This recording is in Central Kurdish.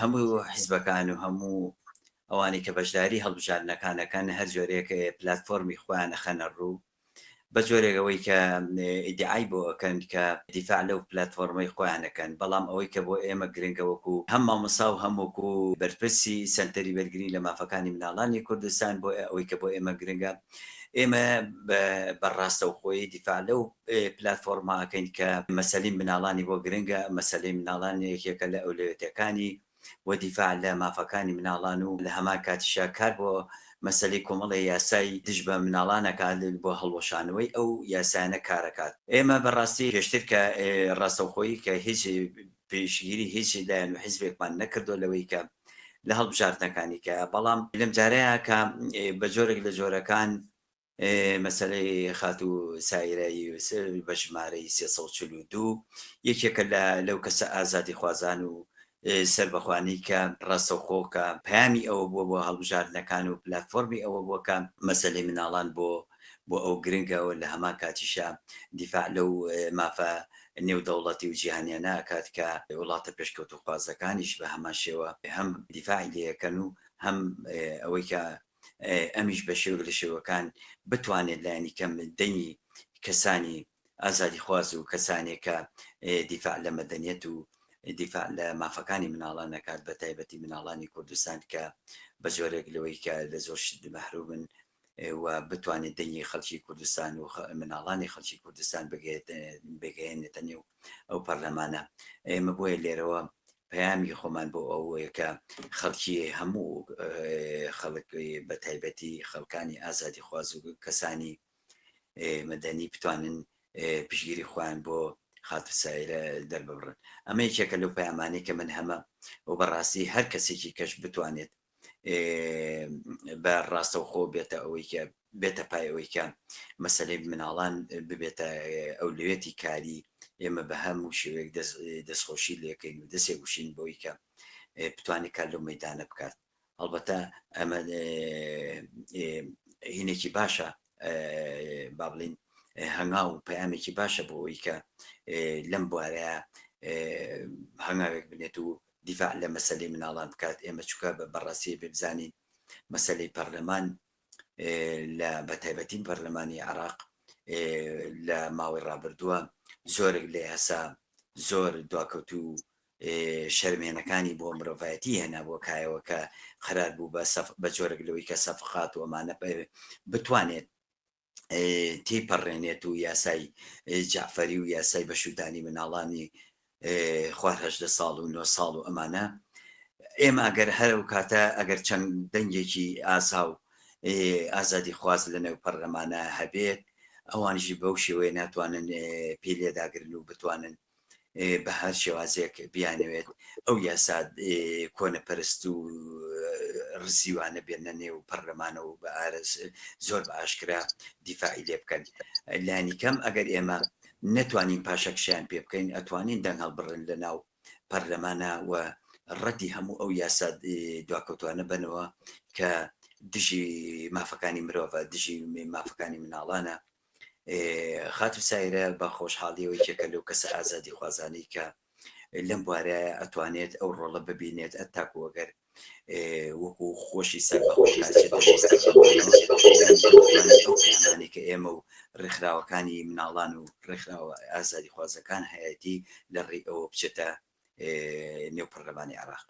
هەموو حیزبەکان و هەموو ئەوانی کە بەشداری هەڵبژاردنەکانەکان هەر جۆرێک پلتفۆرمی خۆیان ئەخەنە ڕوو بە جۆرێکەوەی کە ئیدعای بۆ ئەەکەن کە دیفاع لەو پلتفۆرمەی خۆیانەکەن، بەڵام ئەوەی کە بۆ ئێمە گرنگەوەکو هەم مامۆسا و هەمووکو بەرپرسی سنتەری بەرگری لە مافەکانی مناڵانی کوردستان بۆ ئەوەی کە بۆ ئێمە گرنگە ئێمە بەڕاستەوخۆی دیفاع لەو پلتفۆرماکەین کە مەسەلی مناڵانی بۆ گرنگە، مەسلەی مناڵان یەکێکە لە ئەولوێتەکانی وەدیفاع لە مافەکانی مناڵان و لە هەمان کاتیشا کار بۆ مەسلەی کۆمەڵی یاسای دژ بە مناڵانەکات بۆ هەڵوەشانەوەی ئەو یاسانە کارەکات. ئێمە بەڕاستی پێشتر کە ڕاستەوخۆیی کە هیچ پێشگیری هیچ لایەن و حیزبێکمان نەکردو لەوەی کە لە هەڵبژاردنەکانی کە بەڵام لەم جارەیە کە بە جۆرێک لە جۆرەکان مەسلەی خات و سایرایی بە ژمارەی 342 یەکێکە لەو کەسە ئازادی خوازان و سربەخوانی کە ڕاستەوخۆکە پامی ئەوە بووە بۆ هەڵبژاردنەکان و پلتفۆرمی ئەوە بووەکە مەسلەی مناڵان بۆ ئەو گرنگەوە لە هەمان کاتیشا دیفاع لەو مافە نێودەوڵەتی و جیهانیانە ئاکات کە وڵاتە پێشکەوت و خوازەکانیش بە هەمان شێوە هەم دیفاعی لەکەن و هەم ئەوەی کە ئەمیش بە شێوە لە شێوەکان بتوانێت لایەنی کەم دەنگی کەسانی ئازادی خواز و کەسانێکە دیفاع لە مەدەنیەت و دیفاع لە مافەکانی مناڵان نەکات بە تایبەتی مناڵانی کوردستان کە بە جۆرێک لەوەی کە لە زۆر شت مەحرومن و بتوانێت دەنگی خەڵکی کوردستان و مناڵانی خەڵکی کوردستان بگەێنێتە نێو ئەو پەرلەمانە. ئێمە بۆیە لێرەوە پەیامی خۆمان بۆ ئەوەیە کە خەڵکی هەموو خەڵک بە تایبەتی خەڵکانی ئازادی خواز و کەسانی مەدەنی بتوانن پشگیری خۆیان بۆ خاتوسایرە دەرببڕن. ئەمە یەکێکە لەو پەیامانەی کە من هەمە و بەڕاستی هەر کەسێکی کەش بتوانێت بە ڕاستەوخۆ بێتە ئەوەی کە بێتە پای ئەوەی کە مەسلەی مناڵان ببێتە ئەولوێتی کاری ئێمە بە هەموو شێوەیەک دەستخۆشی لەکەین و دەستێ وشین بۆی کە بتوانێت کار لەو مەدانە بکات. هەڵبەتە ئەمە هینێکی باشە با بڵین هەنگاو و پەیامێکی باشە بۆ ئەوی کە لەم بوارەیە هەنگاوێک بنێت و دیفاع لە مەسلەی مناڵان بکات. ئێمە چووکە بەڕاستی ببزانین مەسلەی پەرلەمان لە بەتایبەتین پەرلەمانی عێراق لە ماوەی ڕابردووە زۆرێک لە یاسا زۆر دواکەوت و شەرمێنەکانی بۆ مرۆڤایەتی هێنا بۆ کایەوە کە قەرار بوو بە جۆرێک لەوەی کە سەفقات و ئەمانە بتوانێت تێپەڕێنێت و یاسای جعفەری و یاسای بەشودانی مناڵانی 18 ساڵ و 9 ساڵ و ئەمانە ئێمە ئەگەر هەرو کاتە ئەگەر چەند دەنگێکی ئاسا و ئازادی خواز لە نێو پەرلەمانە هەبێت ئەوانیشی بەو شێوەیە ناتوانن پێ لێداگرن و بتوانن بە هەر شێوازێک بیانەوێت ئەو یاسا کۆنەپەرست و ڕزیوانە بێنە نێو پەرلەمانە و بە ئارز زۆر بە ئاشکرا دیفاعی لێ بکەن. لانی کەم ئەگەر ئێمە نەتوانین پاشەکشیان پێ بکەین ئەتوانین دەنگ هەڵبڕن لە ناو پەرلەمانە و ڕەتی هەموو ئەو یاسا دواکەوتوانە بنەوە کە دژی مافەکانی مرۆڤە دژی مافەکانی مناڵانە. خاتو سایرە بە خۆشحاڵیەوەی کێکە لەو کەسە ئازادی خوازانی کە لەم بوارەیە ئەتوانێت ئەو ڕۆڵە ببینێت ئەتاکو وەگەر وەکو خۆشی سەر بەخۆشی کە ئێمە و ڕێکخراوەکانی مناڵان و ڕێکخراوە ئازادی خوازەکان هەیەتی لە ڕێی ئەوە بچێتە نێو پەرلەمانی عێراق.